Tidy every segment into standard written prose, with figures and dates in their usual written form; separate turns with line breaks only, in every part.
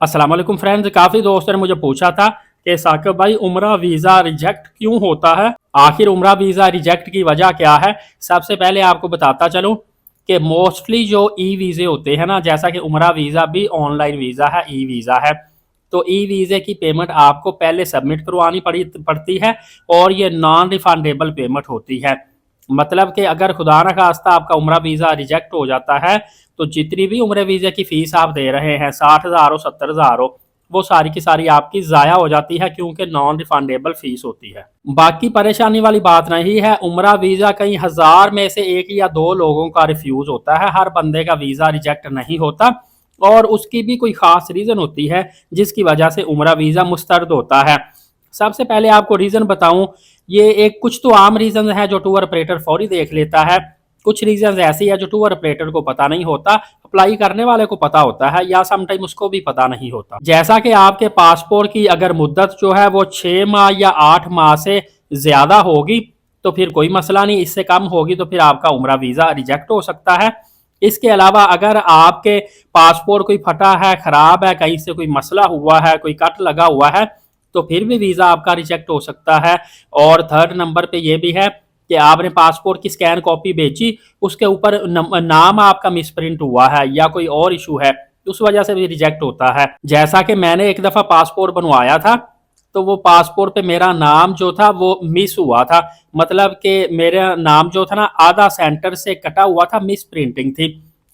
अस्सलाम वालेकुम फ्रेंड्स, काफ़ी दोस्तों ने मुझे पूछा था कि साकिब भाई उम्रा वीज़ा रिजेक्ट क्यों होता है, आखिर उम्रा वीज़ा रिजेक्ट की वजह क्या है। सबसे पहले आपको बताता चलूँ कि मोस्टली जो ई वीज़े होते हैं ना, जैसा कि उम्रा वीज़ा भी ऑनलाइन वीज़ा है, ई वीज़ा है, तो ई वीज़े की पेमेंट आपको पहले सबमिट करवानी पड़ती है और ये नॉन रिफंडेबल पेमेंट होती है। मतलब कि अगर खुदा न खास्ता आपका उम्रा वीज़ा रिजेक्ट हो जाता है तो जितनी भी उम्र वीज़े की फ़ीस आप दे रहे हैं, 60,000 हो 70,000 हो, वो सारी की सारी आपकी ज़ाया हो जाती है, क्योंकि नॉन रिफंडेबल फ़ीस होती है। बाकी परेशानी वाली बात नहीं है, उम्रा वीज़ा कई हज़ार में से 1 या 2 लोगों का रिफ्यूज़ होता है, हर बंदे का वीज़ा रिजेक्ट नहीं होता और उसकी भी कोई ख़ास रीज़न होती है जिसकी वजह से उम्रा वीज़ा मुस्तरद होता है। सबसे पहले आपको रीज़न बताऊं, ये एक कुछ तो आम रीज़न है जो टूर ऑपरेटर फौरी देख लेता है, कुछ रीजन ऐसी है जो टूर ऑपरेटर को पता नहीं होता, अप्लाई करने वाले को पता होता है या समटाइम उसको भी पता नहीं होता। जैसा कि आपके पासपोर्ट की अगर मुद्दत जो है वो 6 माह या 8 माह से ज्यादा होगी तो फिर कोई मसला नहीं, इससे कम होगी तो फिर आपका उम्रा वीजा रिजेक्ट हो सकता है। इसके अलावा अगर आपके पासपोर्ट कोई फटा है, खराब है, कहीं से कोई मसला हुआ है, कोई कट लगा हुआ है, तो फिर भी वीजा आपका रिजेक्ट हो सकता है। और थर्ड नंबर पे ये भी है कि आपने पासपोर्ट की स्कैन कॉपी बेची, उसके ऊपर नाम आपका मिसप्रिंट हुआ है या कोई और इशू है, उस वजह से भी रिजेक्ट होता है। जैसा कि मैंने एक दफ़ा पासपोर्ट बनवाया था, तो वो पासपोर्ट पे मेरा नाम जो था वो मिस हुआ था, मतलब कि मेरा नाम जो था ना आधा सेंटर से कटा हुआ था, मिस प्रिंटिंग थी।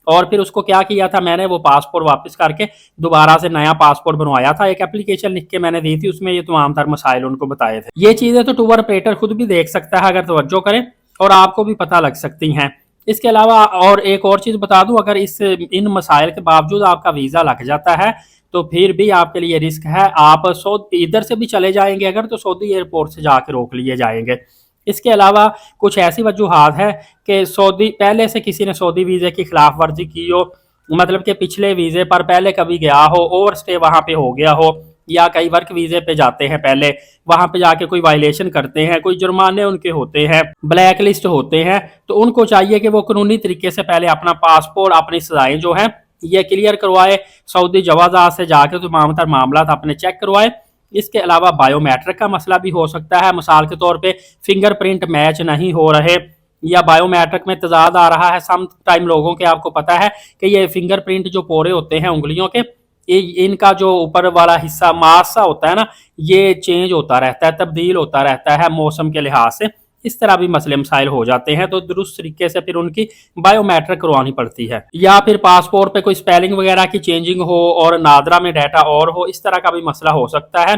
और फिर उसको क्या किया था मैंने, वो पासपोर्ट वापस करके दोबारा से नया पासपोर्ट बनवाया था, एक एप्लीकेशन लिख के मैंने दी थी, उसमें ये तमाम तर मसाइल उनको बताए थे। ये चीज़ें तो टूर ऑपरेटर खुद भी देख सकता है अगर तवज्जो करे, और आपको भी पता लग सकती हैं। इसके अलावा और एक और चीज़ बता दूं, अगर इन मसाइल के बावजूद आपका वीज़ा लग जाता है तो फिर भी आपके लिए रिस्क है, आप इधर से भी चले जाएंगे अगर, तो सऊदी एयरपोर्ट से जाके रोक लिए जाएंगे। इसके अलावा कुछ ऐसी वजूहात है कि सऊदी पहले से किसी ने सऊदी वीज़े की खिलाफ वर्जी की हो, मतलब कि पिछले वीज़े पर पहले कभी गया हो, ओवर स्टे वहाँ पे हो गया हो, या कई वर्क वीज़े पे जाते हैं पहले, वहाँ पे जाके कोई वायलेशन करते हैं, कोई जुर्माने उनके होते हैं, ब्लैक लिस्ट होते हैं, तो उनको चाहिए कि वो कानूनी तरीके से पहले अपना पासपोर्ट, अपनी सजाएं जो हैं ये क्लियर करवाए, सऊदी जवाज़ात से जाके तमाम तर मामला अपने चेक करवाए। इसके अलावा बायोमेट्रिक का मसला भी हो सकता है, मिसाल के तौर पे फिंगरप्रिंट मैच नहीं हो रहे या बायोमेट्रिक में तजाद आ रहा है। सम टाइम लोगों के आपको पता है कि ये फिंगरप्रिंट जो पोरे होते हैं उंगलियों के, इनका जो ऊपर वाला हिस्सा मासा होता है ना, ये चेंज होता रहता है, तब्दील होता रहता है मौसम के लिहाज से। इस तरह भी मसले मसाइल हो जाते हैं, तो दुरुस्त तरीके से फिर उनकी बायोमेट्रिक करवानी पड़ती है। या फिर पासपोर्ट पे कोई स्पेलिंग वगैरह की चेंजिंग हो और नादरा में डाटा और हो, इस तरह का भी मसला हो सकता है।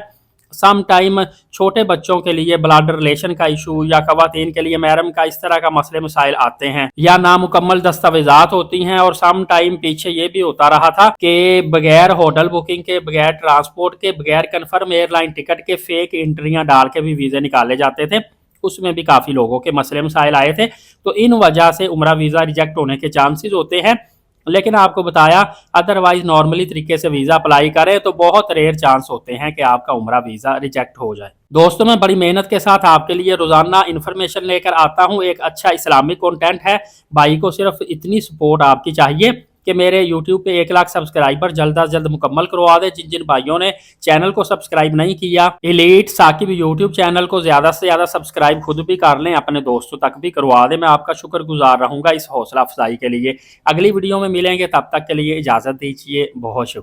सम टाइम छोटे बच्चों के लिए ब्लड रिलेशन का इशू या खवातीन के लिए महरम का, इस तरह का मसले मसाइल आते हैं, या नामुकम्मल दस्तावेजात होती हैं। और सम टाइम पीछे ये भी होता रहा था कि बगैर होटल बुकिंग के, बगैर ट्रांसपोर्ट के, बगैर कन्फर्म एयरलाइन टिकट के फेक एंट्रियां डाल के भी वीज़े निकाले जाते थे, उसमें भी काफ़ी लोगों के मसले मसाइल आए थे। तो इन वजह से उम्रा वीज़ा रिजेक्ट होने के चांसेस होते हैं। लेकिन आपको बताया अदरवाइज नॉर्मली तरीके से वीज़ा अप्लाई करें तो बहुत रेयर चांस होते हैं कि आपका उम्रा वीज़ा रिजेक्ट हो जाए। दोस्तों, मैं बड़ी मेहनत के साथ आपके लिए रोज़ाना इन्फॉर्मेशन लेकर आता हूँ, एक अच्छा इस्लामिक कंटेंट है। भाई को सिर्फ इतनी सपोर्ट आपकी चाहिए कि मेरे YouTube पे 1 लाख सब्सक्राइबर जल्द अज जल्द मुकम्मल करवा दे। जिन जिन भाइयों ने चैनल को सब्सक्राइब नहीं किया, एलीट साकिब YouTube चैनल को ज़्यादा से ज़्यादा सब्सक्राइब खुद भी कर लें, अपने दोस्तों तक भी करवा दें। मैं आपका शुक्रगुजार रहूँगा इस हौसला अफजाई के लिए। अगली वीडियो में मिलेंगे, तब तक के लिए इजाज़त दीजिए। बहुत शुक्रिया।